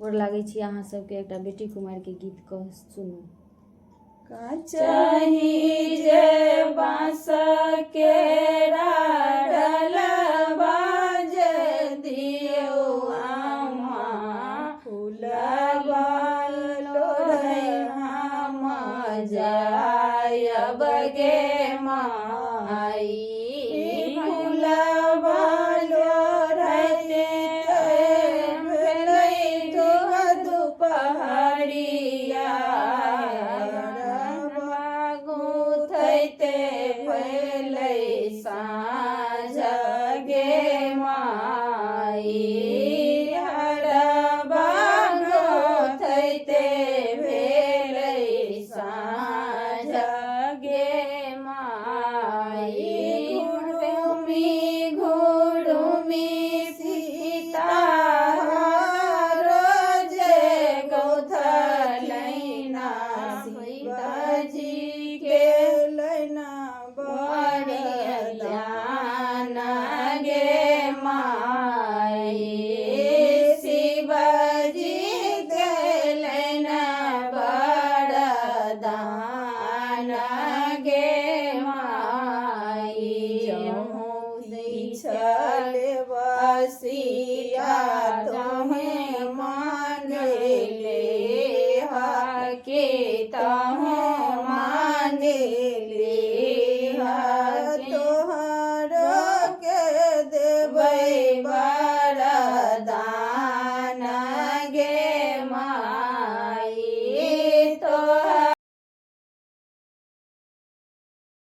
गोर लागे छी अहाँ सबके एकटा बेटी कुमार के गीत कह सुनू। कचही जे बाँस केरा डलबा जे दियौ आमा फूलबा लोढ़ै हम जायब गे माई फूलबा लोढ़ैते भेलै दुपहरिया भेलै साँझ गे माई हरबा गोथैते भेलै साँझ गे माई घुरुमी घुरुमी सीता रोजे गौथलैना सीताजी के लैना दान गे माई शिवजी देलैन बड़ दान गे माई जहूँ दै छल बसिया तोह